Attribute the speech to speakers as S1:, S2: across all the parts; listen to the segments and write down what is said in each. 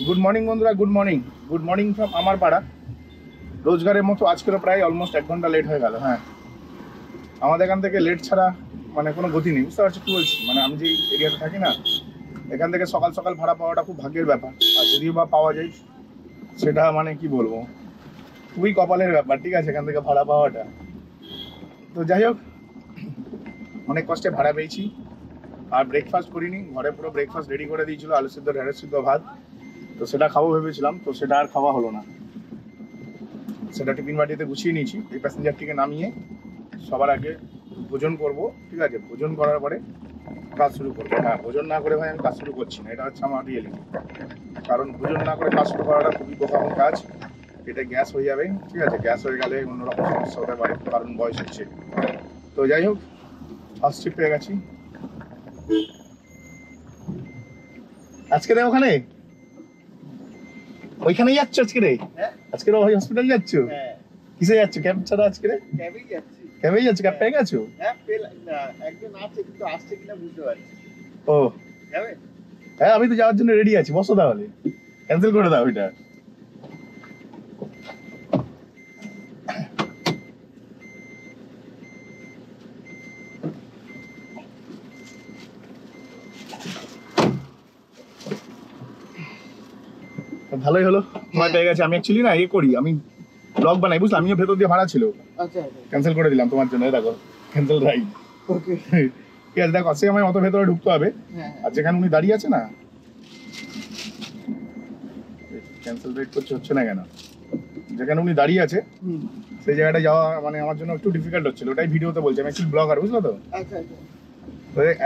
S1: Good morning বন্ধুরা, good morning from আমার পাড়া। রোজগারের মতো আজকেরও প্রায় অলমোস্ট 1 ঘন্টা লেট হয়ে গেল। হ্যাঁ, আমাদের এখান থেকে লেট ছাড়া মানে কোনো গতি নেই, বুঝতে পারছি কি বলছি। মানে আমি যে এরিয়াতে থাকি না, এখান থেকে সকাল সকাল ভাড়া পাওয়াটা খুব ভাগ্যের ব্যাপার। আর যদিও বা পাওয়া যায়, সেটা মানে কি বলবো, খুবই কপালের ব্যাপার, ঠিক আছে, এখান থেকে ভাড়া পাওয়াটা। তো যাই হোক, অনেক কষ্টে ভাড়া পেয়েছি। আর ব্রেকফাস্ট করিনি, ঘরে পুরো ব্রেকফাস্ট রেডি করে দিয়েছিল, আলু সিদ্ধ, ঢেঁড়স সিদ্ধ, ভাত। তো সেটা খাবো ভেবেছিলাম, তো সেটা আর খাওয়া হলো না। সেটা টিফিন বাটিতে গুছিয়ে নিয়েছি। এই প্যাসেঞ্জারটিকে নামিয়ে সবার আগে ভোজন করব, ঠিক আছে। ভোজন করার পরে কাজ শুরু করবো। হ্যাঁ, ভোজন না করে ভাই আমি কাজ শুরু করছি না, এটা হচ্ছে আমার রিয়েলিটি। কারণ ভোজন না করে কাজ শুরু করাটা খুবই বোকামো কাজ। এটা গ্যাস হয়ে যাবে, ঠিক আছে। গ্যাস হয়ে গেলে অন্যরকম সমস্যা হতে পারে, কারণ বয়স হচ্ছে। তো যাই হোক, ফার্স্ট ট্রিপ পেয়ে গেছি। আজকে রে ওখানে ওইখানেই যাচ্ছ আজকে রে? আজকে ওই হসপিটাল যাচ্ছ? কিসে যাচ্ছ? ক্যাব ছাড়া আজকে রে? ক্যাবেই যাচ্ছ? ক্যাব পেয়ে গেছো? ও হ্যাঁ, আমি তো যাওয়ার জন্য রেডি আছি। বসো, তাহলে ক্যান্সেল করে দাও এটা। ভালোই হলো, সময় পেয়ে গেছে। আমি অ্যাকচুয়ালি না করি, আমি ব্লগ বানাই, বুঝলাম। আমিও ভেতর দিয়ে ভাড়া ছিল, ক্যান্সেল করে দিলাম তোমার জন্য। দেখো, ক্যান্সেল রাইড। ঠিক আছে, দেখো, সে আমায় অত ভেতরে ঢুকতে হবে। আর যেখানে উনি দাঁড়িয়ে আছে না, ক্যান্সেল রাইড করছে, হচ্ছে না কেন? যেখানে উনি দাঁড়িয়ে আছে সেই জায়গাটা যাওয়া মানে আমার জন্য একটু ডিফিকাল্ট হচ্ছিল। ওটাই ভিডিওতে বলছি, আমি অ্যাকচুয়ালি ব্লগার, বুঝলো তো।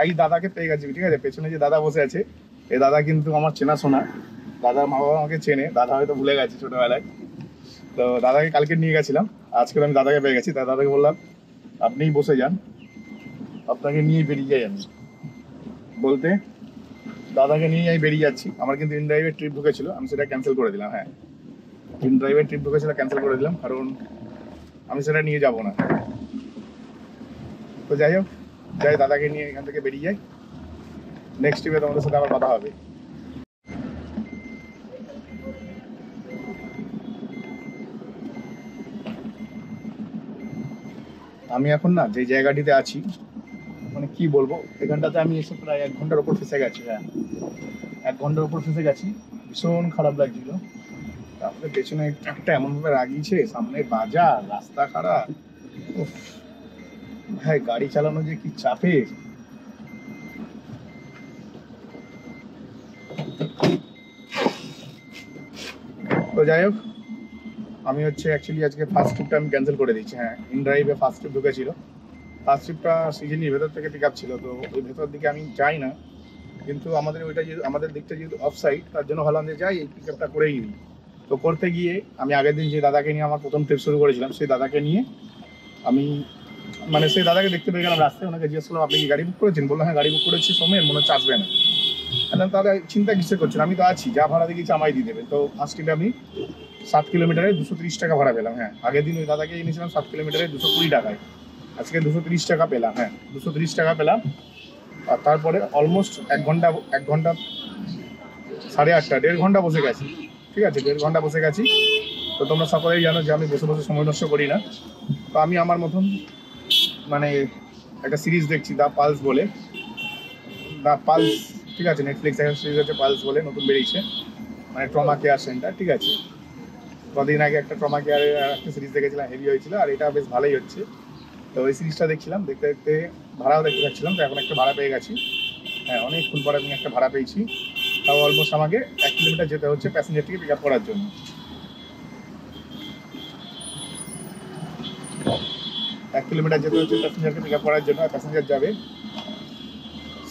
S1: এই দাদাকে পেয়ে গেছি, ঠিক আছে। পেছনে যে দাদা বসে আছে, এই দাদা কিন্তু আমার চেনাশোনা। দাদার মা বাবা আমাকে চেনে, দাদা হয়তো ভুলে গেছে ছোটবেলায়। তো দাদাকে কালকে নিয়ে গেছিলাম, আজকে আমি দাদাকে পেয়ে গেছি। তাই দাদাকে বললাম আপনিই বসে যান, আপনাকে নিয়ে বেরিয়ে যাই। আমি বলতে দাদাকে নিয়ে আমি বেরিয়ে যাচ্ছি। আমার কিন্তু ইন ড্রাইভের ট্রিপ ঢুকেছিল, আমি সেটা ক্যান্সেল করে দিলাম। হ্যাঁ, ইন ড্রাইভের ট্রিপ ঢুকেছিল, ক্যান্সেল করে দিলাম, কারণ আমি সেটা নিয়ে যাব না। তো যাই হোক, দাদাকে নিয়ে এখান থেকে বেরিয়ে যাই। নেক্সট ট্রিপে তোমাদের সাথে আবার কথা হবে। আমি এখন না যে জায়গাটিতে আছি, মানে কি বলবো, এখানটাতে আমি এসে প্রায় 1 ঘন্টার উপর ফেসে গেছি। হ্যাঁ, 1 ঘন্টার উপর ফেসে গেছি। ভীষণ খারাপ লাগছিল। তারপরে পেছনে একটা এমনভাবে রাগিয়েছে, সামনে বাজার, রাস্তা খারাপ। উফ, ভাই গাড়ি চালানো যে কি চাপের। তো যাই হোক, আমি হচ্ছে অ্যাকচুয়ালি আজকে ফার্স্ট ট্রিপটা আমি ক্যান্সেল করে দিচ্ছি। হ্যাঁ, ইন ড্রাইভে ফার্স্ট ট্রিপ ঢুকেছিল। ফার্স্ট ট্রিপটা সিজনির ভেতর থেকে পিক আপ ছিল, তো ওই ভেতর দিকে আমি যাই না। কিন্তু আমাদের ওইটা যেহেতু আমাদের দিকটা যেহেতু অফ সাইড, তার জন্য ভাবলাম যে যাই, এই পিক আপটা করেই নিই। তো করতে গিয়ে আমি আগের দিন যে দাদাকে নিয়ে আমার প্রথম ট্রিপ শুরু করেছিলাম, সেই দাদাকে নিয়ে আমি মানে সেই দাদাকে দেখতে পেয়ে গেলাম রাস্তায়। ওনাকে জিজ্ঞেস করলাম আপনি কি গাড়ি বুক করেছেন? বললো হ্যাঁ, গাড়ি বুক করেছি, সময়ের মনে হচ্ছে আসবে না। তাহলে চিন্তা কিসে করছেন, আমি তো আছি, যা ভাড়া দিয়েছি আমায় দিয়ে দেবেন। তো ফার্স্ট ট্রিপে আমি 7 কিলোমিটারে 230 টাকা ভাড়া পেলাম। হ্যাঁ, আগের দিন ওই দাদাকে এনেছিলাম 7 কিলোমিটারে 220 টাকায়, আজকে 230 টাকা পেলাম। হ্যাঁ, 230 টাকা পেলাম। আর তারপরে অলমোস্ট 1 ঘন্টা 8:30, 1.5 ঘন্টা বসে গেছি, ঠিক আছে। 1.5 ঘন্টা বসে গেছি। তো তোমরা সকলেই জানো যে আমি বসে বসে সময় নষ্ট করি না। তো আমি আমার মতন মানে একটা সিরিজ দেখছি, দ্য পালস বলে। দ্য পালস, ঠিক আছে, নেটফ্লিক্স একটা সিরিজ আছে পালস বলে, নতুন বেরিয়েছে, মানে ট্রমা কেয়ার সেন্টার, ঠিক আছে। কদিন আগে একটা ট্রমা কেয়ারের একটা সিরিজ দেখেছিলাম, হেভি হয়েছিল, আর এটা বেশ ভালোই হচ্ছে। তো ওই সিরিজটা দেখছিলাম, দেখতে দেখতে ভাড়াও দেখতে পাচ্ছিলাম। তো এখন একটা ভাড়া পেয়ে গেছি। হ্যাঁ, অনেকক্ষণ পরে আমি একটা ভাড়া পেয়েছি। তাও অলমোস্ট আমাকে 1 কিলোমিটার যেতে হচ্ছে প্যাসেঞ্জারটিকে পিক আপ করার জন্য। 1 কিলোমিটার যেতে হচ্ছে প্যাসেঞ্জারকে পিক আপ করার জন্য। আর প্যাসেঞ্জার যাবে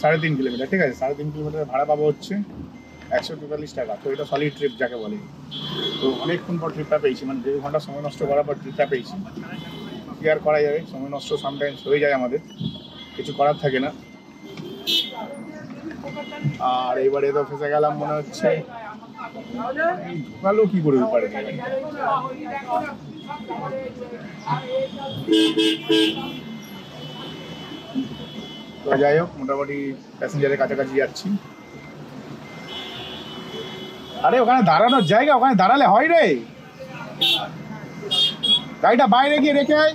S1: 3.5 কিলোমিটার, ঠিক আছে। 3.5 কিলোমিটার ভাড়া পাবো হচ্ছে 143 টাকা। তো এটা সলিড ট্রিপ যাকে বলে। তো অনেকক্ষণ পর ট্রিপটা পেয়েছি, মানে 1.5 ঘন্টা সময় নষ্ট করার পর ট্রিপটা পেয়েছি। কি আর করা যাবে, সময় নষ্ট সামটাইমস হয়ে যায়, আমাদের কিছু করার থাকে না। আর এবারে তো ফেসে গেলাম মনে হচ্ছে, ঢোকালো কি করে পারে। তো যাই হোক, মোটামুটি প্যাসেঞ্জারের কাছাকাছি যাচ্ছি। আরে ওখানে দাঁড়ানোর জায়গা, ওখানে দাঁড়ালে হয় রে, গাড়িটা বাইরে গিয়ে রেখে আয়।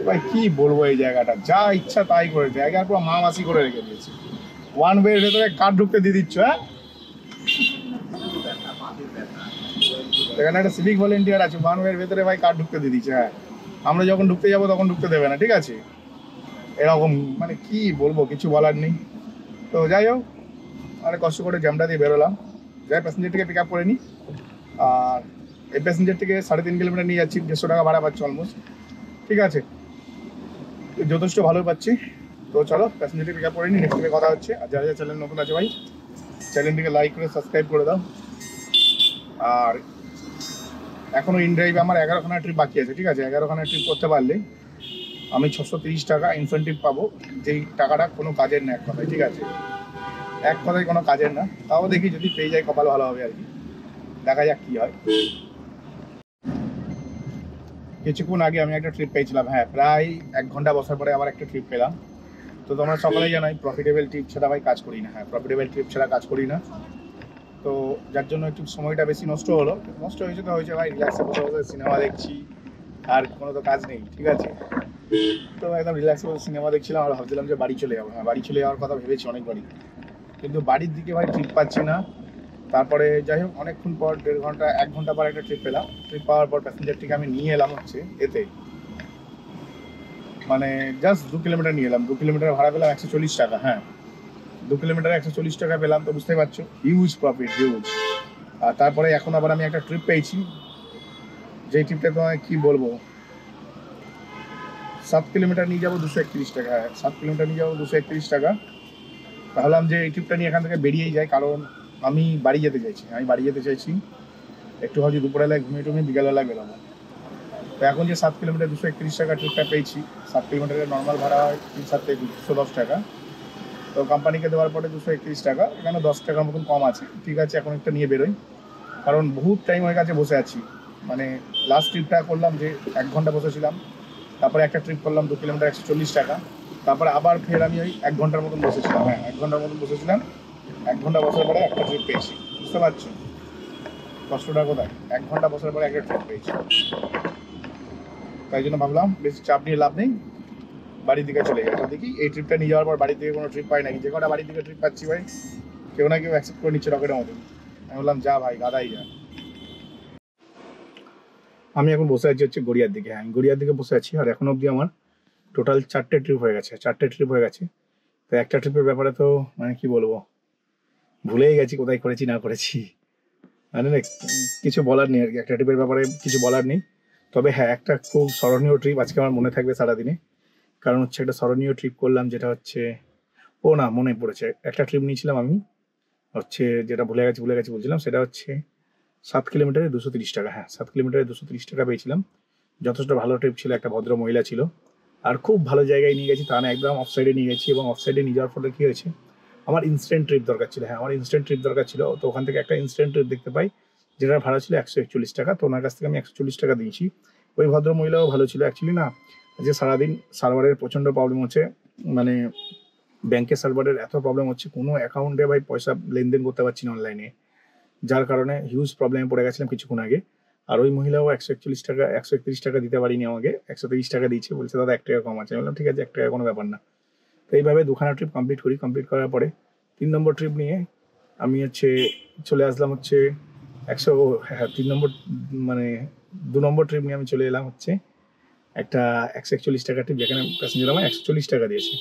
S1: ভাই কি বলবো, এই জায়গাটা যা ইচ্ছা তাই করে, জায়গা পুরো মা মাসি করে রেখে দিয়েছে। ওয়ান ওয়ে ভেতরে কার ঢুকতে দিয়ে দিচ্ছ? হ্যাঁ, এখানে একটা সিভিক ভলেন্টিয়ার আছে, ওয়ান ওয়ের ভেতরে ভাই কার ঢুকতে দিয়ে দিচ্ছে। হ্যাঁ, আমরা যখন ঢুকতে যাবো তখন ঢুকতে দেবে না, ঠিক আছে? এরকম মানে কি বলবো, কিছু বলার নেই। তো যাই হোক, অনেক কষ্ট করে জ্যামটা দিয়ে বেরোলাম। যাই প্যাসেঞ্জারটিকে পিক আপ করে নিই। আর এই প্যাসেঞ্জারটিকে 3.5 কিলোমিটার নিয়ে যাচ্ছি, 150 টাকা ভাড়া পাচ্ছি অলমোস্ট, ঠিক আছে, যথেষ্ট ভালোই পাচ্ছি। তো চলো প্যাসেঞ্জারটি পিক আপ করে নিই, নেক্সট থেকে কথা হচ্ছে। আর যারা যারা চ্যানেল নতুন আছে ভাই, চ্যানেলটিকে লাইক করে সাবস্ক্রাইব করে দাও। আর এখনও ইন ড্রাইভে আমার 11খানা ট্রিপ বাকি আছে, ঠিক আছে? 11খানা ট্রিপ করতে পারলে আমি 630 টাকা ইনসেন্টিভ পাবো, যেই টাকাটা কোনো কাজের না, এক কথায়, ঠিক আছে? এক কথায় কোনো কাজের না, তাও দেখি যদি পেয়ে যাই কপাল ভালো হবে আর কি, দেখা যাক কী হয়। কিছুক্ষণ আগে আমি একটা ট্রিপ পেয়েছিলাম, হ্যাঁ, প্রায় 1 ঘন্টা বসার পরে আবার একটা ট্রিপ পেলাম। তো তোমরা সকলেই জানাই প্রফিটেবল ট্রিপ ছাড়া ভাই কাজ করি না। হ্যাঁ, প্রফিটেবল ট্রিপ ছাড়া কাজ করি না। তো যার জন্য একটু সময়টা বেশি নষ্ট হলো। নষ্ট হয়েছে তো হয়েছে ভাই, রিল্যাক্সে বসে বসে সিনেমা দেখছি, আর কোনো তো কাজ নেই, ঠিক আছে? তো একদম রিল্যাক্সে বসে সিনেমা দেখছিলাম, আর ভাবছিলাম যে বাড়ি চলে যাবো। হ্যাঁ, বাড়ি চলে যাওয়ার কথা ভেবেছি অনেকবারই, কিন্তু বাড়ির দিকে ভাই ট্রিপ পাচ্ছি না। তারপরে যাই হোক, অনেকক্ষণ পর 1.5 ঘন্টা 1 ঘন্টা পর একটা ট্রিপ পেলাম। ট্রিপ পাওয়ার পর প্যাসেঞ্জারটিকে আমি নিয়ে এলাম হচ্ছে এতে, মানে জাস্ট 2 কিলোমিটার নিয়ে এলাম। 2 কিলোমিটার ভাড়া পেলাম 140 টাকা। হ্যাঁ, 2 কিলোমিটার 140 টাকা পেলাম, তো বুঝতেই পারছো হিউজ প্রফিট, হিউজ। আর তারপরে এখন আবার আমি একটা ট্রিপ পেয়েছি, যেই ট্রিপটা তোমায় কী বলবো, 7 কিলোমিটার নিয়ে যাবো 231 টাকা। হ্যাঁ, 7 কিলোমিটার নিয়ে যাবো 231 টাকা। ভাবলাম যে এই ট্রিপটা নিয়ে এখান থেকে বেরিয়েই যায়, কারণ আমি বাড়ি যেতে চাইছি। একটু হয়তো দুপুরবেলায় ঘুমিয়ে টুমিয়ে বিকালবেলায় বেরোবো। তো এখন যে 7 কিলোমিটার 231 টাকা ট্রিপটা পেয়েছি, 7 কিলোমিটারের নর্মাল ভাড়া হয় 3-7 210 টাকা। তো কোম্পানিকে দেওয়ার পরে 231 টাকা, এখানে 10 টাকার মতন কম আছে, ঠিক আছে? এখন একটা নিয়ে বেরোই, কারণ বহুত টাইম হয়ে গেছে বসে আছি। মানে লাস্ট ট্রিপটা করলাম যে 1 ঘন্টা বসেছিলাম, তারপরে একটা ট্রিপ করলাম 2 কিলোমিটার 140 টাকা, তারপরে আবার ফের আমি ওই 1 ঘন্টার মতন বসেছিলাম। হ্যাঁ, 1 ঘন্টার মতন বসেছিলাম। 1 ঘন্টা বসার পরে একটা ট্রিপ পেয়েছি, বুঝতে পারছো কষ্টটা কোথায়? 1 ঘন্টা বসার পরে একটা ট্রিপ পেয়েছি। তাই জন্য ভাবলাম বেশি চাপ নিয়ে লাভ নেই, বাড়ির দিকে চলে যাই। দেখি এই ট্রিপটা নিয়ে যাওয়ার পর বাড়ি থেকে কোনো ট্রিপ পাই নাকি। যে কটা বাড়ি থেকে ট্রিপ পাচ্ছি ভাই, কেউ না কেউ অ্যাকসেপ্ট করে নিচ্ছে রকেটের মতন। আমি বললাম যা ভাই, গাদাই যা। আমি এখন বসে আছি হচ্ছে গড়িয়ার দিকে। হ্যাঁ, আমি গড়িয়ার দিকে বসে আছি। আর এখন অবধি আমার টোটাল 4টে ট্রিপ হয়ে গেছে, 4টে ট্রিপ হয়ে গেছে। তো একটা ট্রিপের ব্যাপারে তো মানে কি বলবো, ভুলেই গেছি কোথায় করেছি না করেছি। মানে না, কিছু বলার নেই আর কি, একটা ট্রিপের ব্যাপারে কিছু বলার নেই। তবে হ্যাঁ, একটা খুব স্মরণীয় ট্রিপ আজকে আমার মনে থাকবে সারাদিনে। কারণ হচ্ছে একটা স্মরণীয় ট্রিপ করলাম, যেটা হচ্ছে, ও না, মনে পড়েছে, একটা ট্রিপ নিয়েছিলাম আমি হচ্ছে, যেটা ভুলে গেছি বলছিলাম, সেটা হচ্ছে 7 কিলোমিটারে 230 টাকা। হ্যাঁ, 7 কিলোমিটারে 230 টাকা পেয়েছিলাম। যথেষ্ট ভালো ট্রিপ ছিল, একটা ভদ্র মহিলা ছিল, আর খুব ভালো জায়গায় নিয়ে গেছি। তা না, একদম অফ সাইডে নিয়ে গেছি, এবং অফ সাইডে নিয়ে যাওয়ার ফলে কী হয়েছে, আমার ইনস্ট্যান্ট ট্রিপ দরকার ছিল। হ্যাঁ, আমার ইনস্ট্যান্ট ট্রিপ দরকার ছিল। তো ওখান থেকে একটা ইনস্ট্যান্ট ট্রিপ দেখতে পাই, যেটার ভাড়া ছিল 141 টাকা। তো ওনার কাছ থেকে আমি 140 টাকা দিয়েছি। ওই ভদ্র মহিলাও ভালো ছিল অ্যাকচুয়ালি। না, যে সারাদিন সার্ভারের প্রচণ্ড প্রবলেম হচ্ছে, মানে ব্যাংকের সার্ভারের এত প্রবলেম হচ্ছে, কোনো অ্যাকাউন্টে ভাই পয়সা লেনদেন করতে পারছি না অনলাইনে, যার কারণে হিউজ প্রবলেমে পড়ে গেছিলাম কিছুক্ষণ আগে। আর ওই মহিলাও 141 টাকা 131 টাকা দিতে পারিনি আমাকে, 130 টাকা দিয়েছে, বলছে দাদা 1 টাকা কম আছে। আমি বললাম ঠিক আছে, 1 টাকা কোনো ব্যাপার না। তো এইভাবে 2খানা ট্রিপ কমপ্লিট করার পরে 3 নম্বর ট্রিপ নিয়ে আমি হচ্ছে চলে আসলাম হচ্ছে 3 নম্বর, মানে 2 নম্বর ট্রিপ নিয়ে আমি চলে এলাম হচ্ছে একটা 141 টাকা ট্রিপ, যেখানে প্যাসেঞ্জার আমার 140 টাকা দিয়েছে।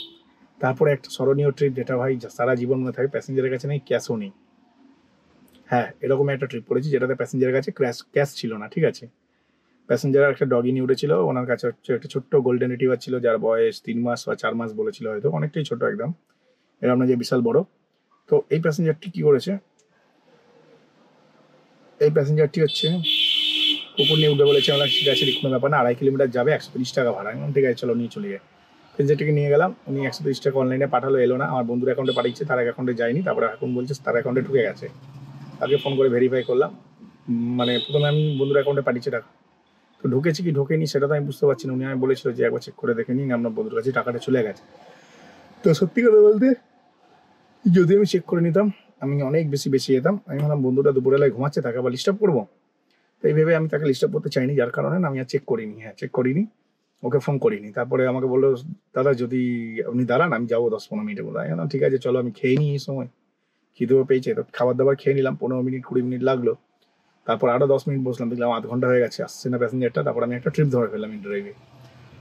S1: তারপরে একটা স্মরণীয় ট্রিপ, যেটা ভাই সারা জীবন মনে থাকে, প্যাসেঞ্জারের কাছে নেই ক্যাশও নেই। হ্যাঁ, এরকম একটা ট্রিপ করেছি যেটাতে প্যাসেঞ্জারের কাছে ক্যাশ ছিল না, ঠিক আছে? প্যাসেঞ্জার একটা ডগি নিয়ে উঠেছিল, ওনার কাছে হচ্ছে একটা ছোট্ট গোল্ডেন রিট্রিভার ছিল, যার বয়স 3 মাস বা 4 মাস বলেছিল হয়তো, অনেকটাই ছোট একদম, এরকম না যে বিশাল বড়। তো এই প্যাসেঞ্জারটি কি করেছে, এই প্যাসেঞ্জারটি হচ্ছে কুকুর নিয়ে উঠে বলেছে, আমরা ঠিক আছে কোনো ব্যাপার না, 2.5 কিলোমিটার যাবে, 130 টাকা ভাড়া। ঠিক আছে চলো নিয়ে চলে যায়। প্যাসেঞ্জারটিকে নিয়ে গেলাম, উনি 130 টাকা অনলাইনে পাঠালো, এলো না, আমার বন্ধুর অ্যাকাউন্টে পাঠিয়েছে, তার অ্যাকাউন্টে যায়নি, তারপরে এখন বলছে তার অ্যাকাউন্টে ঢুকে গেছে। তাকে ফোন করে ভেরিফাই করলাম, মানে প্রথমে আমি বন্ধুর অ্যাকাউন্টে পাঠিয়েছি টাকা, তো ঢুকেছে কি ঢোকেনি সেটা তো আমি বুঝতে পারছি না। উনি আমি বলেছিল যে একবার চেক করে দেখে নিন, আপনার বন্ধুর কাছে টাকাটা চলে গেছে। তো সত্যি কথা বলতে যদি আমি চেক করে নিতাম আমি অনেক বেশি যেতাম। আমি ভাবলাম বন্ধুটা দুপুরবেলায় ঘুমাচ্ছে, তাকে আবার ডিস্টার্ব করবো, তো এই ভেবে আমি তাকে ডিস্টার্ব করতে চাইনি, যার কারণে আমি আর চেক করিনি। হ্যাঁ, চেক করিনি, ওকে ফোন করিনি। তারপরে আমাকে বললো দাদা যদি আপনি দাঁড়ান আমি যাবো 10-15 মিনিটের মধ্যে। আমি বললাম ঠিক আছে চলো, আমি খেয়ে নিই, এই সময় খিদেও পেয়েছে, তো খাবার দাবার খেয়ে নিলাম। 15-20 মিনিট লাগলো, তারপর আরো 10 মিনিট বসলাম, দেখলাম আধ ঘন্টা হয়ে গেছে, আসছে না প্যাসেঞ্জারটা। তারপর আমি একটা ট্রিপ ধরে ফেললাম ইন্টারড্রাইভে।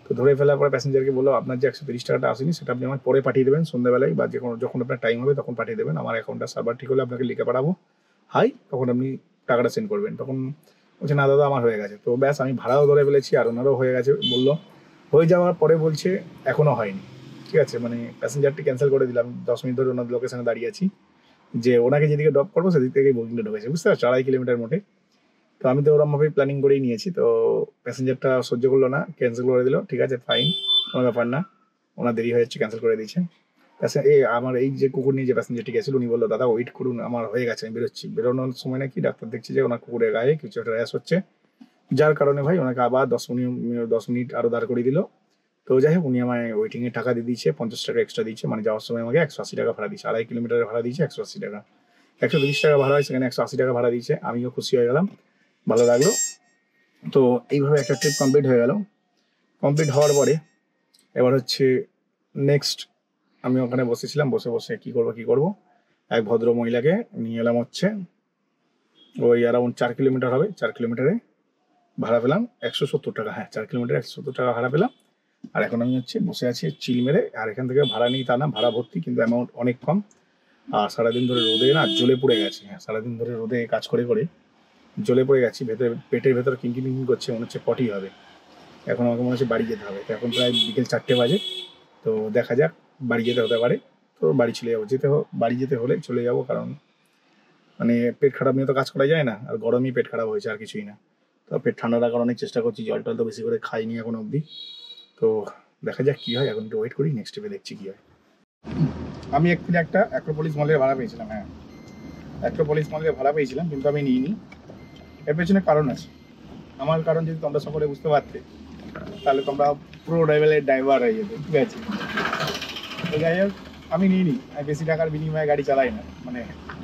S1: তো ধরে ফেলার পরে প্যাসেঞ্জারকে বললো আপনার যে 130 টাকাটা আসেনি সেটা আপনি আমার পরে পাঠিয়ে দেবেন, সন্ধ্যাবেলায় বা যখন আপনার টাইম হবে তখন পাঠিয়ে দেবেন, আমার অ্যাকাউন্টটা সার্ভার ঠিক হলে আপনাকে লিখে পাঠাবো, হাই, তখন আপনি টাকাটা সেন্ড করবেন। তখন বলছে না দাদা আমার হয়ে গেছে। তো ব্যাস, আমি ভাড়াও ধরে ফেলেছি আর ওনারও হয়ে গেছে বললো। হয়ে যাওয়ার পরে বলছে এখনো হয়নি। ঠিক আছে, মানে প্যাসেঞ্জারটি ক্যান্সেল করে দিলাম। 10 মিনিট ধরে ওনার লোকেশনে দাঁড়িয়ে আছি, যে ওনাকে যেদিকে ড্রপ করবো সেদিক থেকে বুকিংটা ঢুকেছে, বুঝতে পারছো, 2.5 কিলোমিটার মোটে। তো আমি তো ওরমভাবেই প্ল্যানিং করেই নিয়েছি। তো প্যাসেঞ্জারটা সহ্য করলো না, ক্যান্সেল করে দিল। ঠিক আছে ফাইন, কোনো ব্যাপার না, ওনার দেরি হয়ে যাচ্ছে, ক্যান্সেল করে দিয়েছে। আমার এই যে কুকুর নিয়ে যে প্যাসেঞ্জারটি গেছিল উনি বললো দাদা ওয়েট করুন, আমার হয়ে গেছে, আমি বেরোচ্ছি। বেরোনোর সময় নাকি ডাক্তার দেখছি যে ওনার কুকুরের গায়ে কিছু একটা র্যাশ হচ্ছে, যার কারণে ভাই ওনাকে আবার 10 মিনিট আরো দাঁড় করিয়ে দিল। তো যাই হোক, উনি আমায় ওয়েটিং এর টাকা দিয়ে দিয়েছে, 50 টাকা এক্সট্রা দিয়েছে, মানে যাওয়ার সময় আমাকে 180 টাকা ভাড়া দিয়েছে, 2.5 কিলোমিটারের ভাড়া দিয়েছে 180 টাকা। 130 টাকা ভাড়া হয়, সেখানে 180 টাকা ভাড়া দিয়েছে, আমিও খুশি হয়ে গেলাম, ভালো লাগলো। তো এইভাবে একটা ট্রিপ কমপ্লিট হয়ে গেল। কমপ্লিট হওয়ার পরে এবার হচ্ছে নেক্সট, আমি ওখানে বসেছিলাম, বসে কি করব, এক ভদ্র মহিলাকে নিয়ে এলাম হচ্ছে ওই অ্যারাউন্ড 4 কিলোমিটার হবে, 4 কিলোমিটারে ভাড়া পেলাম 170 টাকা। হ্যাঁ, 4 কিলোমিটার 170 টাকা ভাড়া পেলাম। আর এখন আমি হচ্ছে বসে আছি চিল মেরে, আর এখান থেকে ভাড়া নেই তা না, ভাড়া ভর্তি, কিন্তু অ্যামাউন্ট অনেক কম। আর সারাদিন ধরে রোদে না জ্বলে পড়ে গেছে। হ্যাঁ, সারাদিন ধরে রোদে কাজ করে জ্বলে পড়ে গেছি, পেটের ভেতর কিনকিন করছে, মনে হচ্ছে পটি হবে। এখন আমাকে মনে হচ্ছে বাড়ি যেতে হবে। তো এখন প্রায় বিকেল 4টে বাজে, তো দেখা যাক, বাড়ি যেতে হতে পারে, তো বাড়ি চলে যাবো। বাড়ি যেতে হলে চলে যাবো, কারণ মানে পেট খারাপ নিয়ে তো কাজ করা যায় না, আর গরমই পেট খারাপ হয়েছে, আর কিছুই না। তো পেট ঠান্ডা রাখার অনেক চেষ্টা করছি, জল টল তো বেশি করে খাইনি এখন অবধি। তো দেখা যাক কি হয়, এখন একটু ওয়েট করি, নেক্সট স্টেপে দেখছি কি হয়। আমি একদিন একটা অ্যাক্রোপলিস মলের ভাড়া পেয়েছিলাম। হ্যাঁ, অ্যাক্রোপলিস মলের ভাড়া পেয়েছিলাম, কিন্তু আমি নিইনি। এর পেছনে কারণ আছে। আমার কারণ যদি তোমরা সকলে বুঝতে পারতে তাহলে তোমরা প্রো লেভেলের ড্রাইভার হয়ে যেতে, ঠিক আছে। তো যাই হোক, আমি নিইনি। আমি বেশি টাকার বিনিময়ে গাড়ি চালাই না, মানে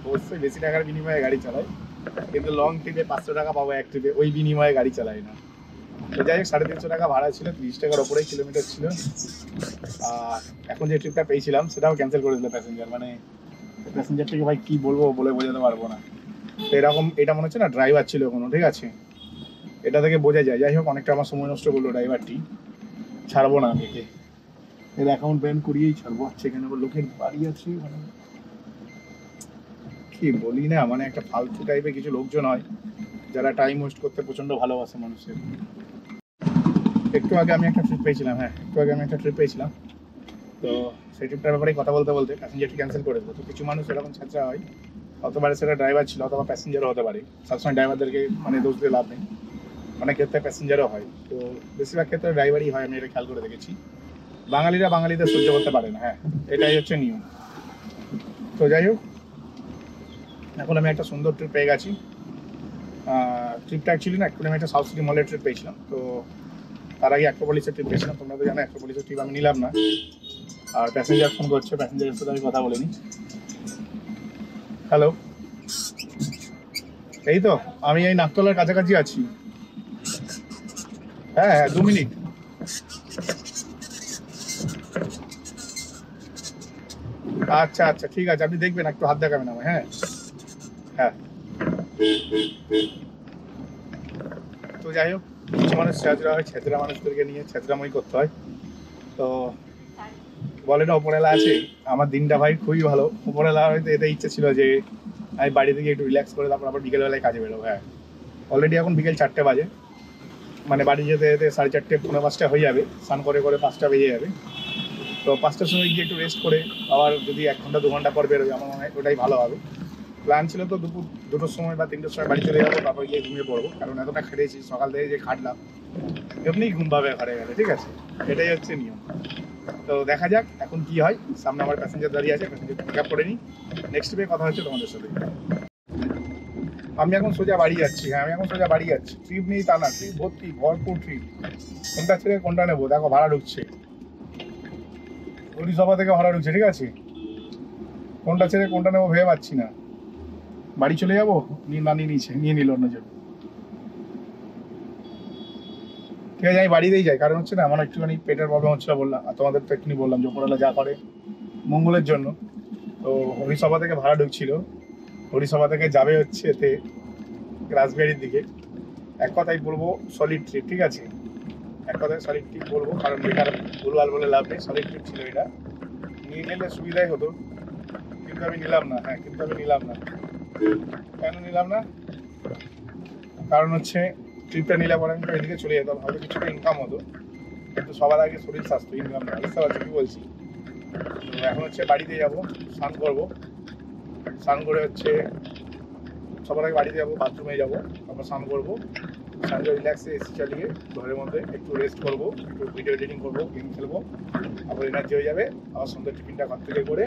S1: অবশ্যই বেশি টাকার বিনিময়ে গাড়ি চালাই, কিন্তু লং ট্রিপে 500 টাকা পাবো এক ট্রিপে, ওই বিনিময়ে গাড়ি চালাই না। তো যাই হোক, 350 টাকা ভাড়া ছিল, 30 টাকার ওপরেই কিলোমিটার ছিল। আর এখন যে ট্রিপটা পেয়েছিলাম সেটাও ক্যান্সেল করে দিল প্যাসেঞ্জার। মানে প্যাসেঞ্জারটাকে ভাই কি বলবো, বলে বোঝাতে পারবো না। তো এরকম, এটা মনে হচ্ছে না ড্রাইভার ছিল কোনো, ঠিক আছে, এটা থেকে বোঝা যায়। যাই হোক, অনেকটা আমার সময় নষ্ট করলো ড্রাইভারটি, ছাড়বো না আমি একে, এর অ্যাকাউন্ট ব্যান করিয়েই ছাড়বো। সেখানে আবার লোকের বাড়ি আছে, মানে কি বলি না, মানে একটা ফালতু টাইপের কিছু লোকজন হয় যারা টাইম ওয়েস্ট করতে প্রচন্ড ভালোবাসে মানুষের। একটু আগে আমি একটা ট্রিপ পেয়েছিলাম। তো সেই ট্রিপটার ব্যাপারে কথা বলতে বলতে প্যাসেঞ্জারটি ক্যান্সেল করে দিল। তো কিছু মানুষ এরকম ছাত্রা হয়, অতবারে সেটা ড্রাইভার ছিল অথবা প্যাসেঞ্জারও হতে পারে, সবসময় ড্রাইভারদেরকে মানে দোষ দিয়ে লাভ নেই, অনেক ক্ষেত্রে প্যাসেঞ্জারও হয়। তো বেশিরভাগ ক্ষেত্রে ড্রাইভারই হয়, আমি এটা খেয়াল করে দেখেছি। বাঙালিরা বাঙালিদের সহ্য করতে পারে না, হ্যাঁ, এটাই হচ্ছে নিয়ম। তো যাই হোক, এখন আমি একটা সুন্দর ট্রিপ পেয়ে গেছি। ট্রিপটা অ্যাকচুয়ালি না, একটু আমি একটা সাউথ সিটি মলের ট্রিপ পেয়েছিলাম। তো তার আগে অ্যাক্রোপলিসের ট্রিপ পেয়েছিলাম, তোমরা তো জানো অ্যাক্রোপলিসের ট্রিপ আমি নিলাম না। আর প্যাসেঞ্জার ফোন করছে, প্যাসেঞ্জারের সাথে আমি কথা বলিনি। হ্যালো, এই তো আমি এই নাকতলার কাছাকাছি আছি। হ্যাঁ হ্যাঁ, 2 মিনিট। আচ্ছা আচ্ছা, ঠিক আছে, আপনি দেখবেন, একটু হাত দেখাবেন আমায়। হ্যাঁ হ্যাঁ। তো যাই হোক, কিছু মানুষ ছেঁচড়া হয়, ছেঁচড়া মানুষদেরকে নিয়ে ছেঁচড়াময় করতে হয়। তো বলে না ওপরওয়ালা আছে, আমার দিনটা ভাই খুবই ভালো। ওপরওয়ালা হয়তো এটাই ইচ্ছে ছিল যে আমি বাড়ি থেকে একটু রিল্যাক্স করে তারপর আবার বিকেলবেলায় কাজে বেরোবো। হ্যাঁ, অলরেডি এখন বিকেল 4টে বাজে, মানে বাড়ি যেতে যেতে 4:30 পৌনে 5টা হয়ে যাবে, স্নান করে 5টা বেজে যাবে। তো 5টার সময় গিয়ে একটু রেস্ট করে আবার যদি 1 ঘন্টা 2 ঘন্টা পর বেরোই, আমার মনে হয় ওটাই ভালো হবে। প্ল্যান ছিল তো দুপুর 2টোর সময় বা 3টের সময় বাড়ি চলে যাবো, তারপর গিয়ে ঘুমিয়ে পড়বো, কারণ এতটা খেটেছি সকাল থেকে, যে খাটলাম এমনি ঘুম পাবে ঘরে গেলে, ঠিক আছে, এটাই হচ্ছে নিয়ম। তো দেখা যাক এখন কি হয়। সামনে আমার প্যাসেঞ্জার দাঁড়িয়ে আছে, প্যাসেঞ্জার পিক আপ করে নিই, নেক্সট ট্রিপে কথা হচ্ছে তোমাদের সাথে। আমি এখন সোজা বাড়ি যাচ্ছি। হ্যাঁ, আমি এখন সোজা বাড়ি যাচ্ছি। ট্রিপ নেই তা না, ট্রিপ ভর্তি, ভরপুর ট্রিপ। কোনটা ছেড়ে কোনটা নেবো, দেখো ভাড়া ঢুকছে, পরিষভা থেকে ভাড়া ঢুকছে, ঠিক আছে। কোনটা ছেড়ে কোনটা নেবো ভেবে পাচ্ছি না। বাড়ি চলে যাবো, না নিয়ে নিল অন্যজন। ঠিক আছে, আমি বাড়িতেই যাই, কারণ হচ্ছে না আমার একটুখানি পেটের প্রবলেম হচ্ছিল বললাম, আর তোমাদের তো এক্ষুনি বললাম যে উপরওয়ালা যা করে মঙ্গলের জন্য। তো হরিসভা থেকে ভাড়া ঢুকছিল, হরিসভা থেকে যাবে হচ্ছে এতে রাসবিহারির দিকে। এক কথাই বলবো সলিড ট্রিপ, ঠিক আছে, এক কথায় সলিড ট্রিপ বলবো, কারণ বেকার ভুলভাল বলে লাভ নেই। সলিড ট্রিপ ছিল এটা, নিয়ে নিলে সুবিধাই হতো, কিন্তু আমি নিলাম না। হ্যাঁ, কিন্তু আমি নিলাম না। কেন নিলাম না? কারণ হচ্ছে ট্রিপটা নিলে পরে আমি এদিকে চলে যেতাম, হয়তো কিছুটা ইনকাম হতো, কিন্তু সবার আগে শরীর স্বাস্থ্য, ইনকাম না। বুঝতে পারছি কি বলছি? তো এখন হচ্ছে বাড়িতে যাবো, স্নান করবো, স্নান করে হচ্ছে সবার আগে বাড়িতে যাবো, বাথরুমে যাবো, তারপর স্নান করবো, স্নান করে রিল্যাক্সে এসি চালিয়ে ঘরের মধ্যে একটু রেস্ট করবো, একটু ভিডিও এডিটিং করবো, গেম খেলবো, আবার এনার্জি হয়ে যাবে। আবার সন্ধ্যের টিফিনটা ঘর থেকে করে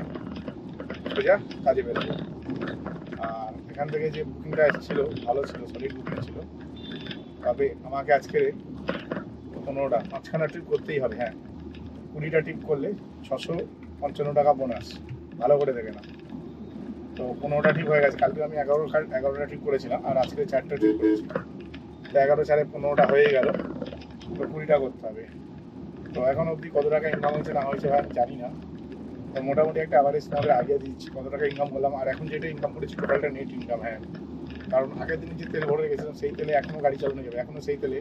S1: সোজা কাজে বেরোবো। আর এখান থেকে যে বুকিংটা এসেছিলো ভালো ছিল, সলিড বুকিং ছিল। তবে আমাকে আজকে 15টা 5খানা ট্রিপ করতেই হবে। হ্যাঁ, 20টা ট্রিপ করলে 655 টাকা বোনাস, ভালো করে দেখে না। তো 15টা ট্রিপ হয়ে গেছে। কালকে আমি 11টা ট্রিপ করেছিলাম, আর আজকে 4টা ট্রিপ করেছি। তো 11 4 15টা হয়ে গেল, তো 20টা করতে হবে। তো এখন অবধি কত টাকা ইনকাম হয়েছে না হয়েছে আমি জানি না। তো মোটামুটি একটা অ্যাভারেজ তোমাদের আইডিয়া দিচ্ছি কত টাকা ইনকাম করলাম। আর এখন যেটা ইনকাম করেছি টোটালটা নেট ইনকাম। হ্যাঁ, কারণ আগের দিনে যে তেল ভরে গেছিলাম সেই তেলে এখনও গাড়ি চালানো যাবে, এখনও সেই তেলে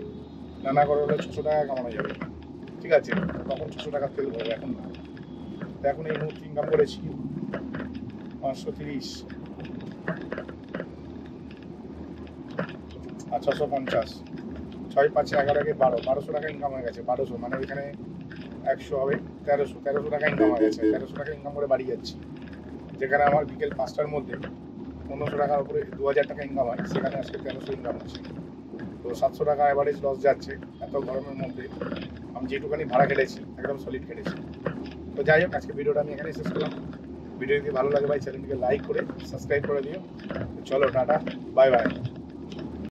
S1: নানা করে হলে 600 টাকা কামানো যাবে, ঠিক আছে। তখন 600 টাকার তেল ভরবো, এখন না। তো এখন এই মুহূর্তে ইনকাম করেছি 530 আর 650, 6 5 11 কে 1200 টাকা ইনকাম হয়ে গেছে। 1200 মানে এখানে 100 হবে 1300 টাকা ইনকাম হয়ে গেছে। 1300 টাকা ইনকাম করে বাড়ি যাচ্ছি, যেখানে আমার বিকেল 5টার মধ্যে 1500 টাকার উপরে 2000 টাকা ইনকাম হয়, সেখানে আজকে 1300 ইনকাম হচ্ছে। তো 700 টাকা অ্যাভারেজ লস যাচ্ছে এত গরমের মধ্যে। আমি যেটুখানি ভাড়া কেটেছি একদম সলিড কেটেছি। তো যাই হোক, আজকে ভিডিওটা আমি এখানেই শেষ করলাম। ভিডিও যদি ভালো লাগে ভাই চ্যানেলটিকে লাইক করে সাবস্ক্রাইব করে দিও। চলো টাটা, বাই বাই।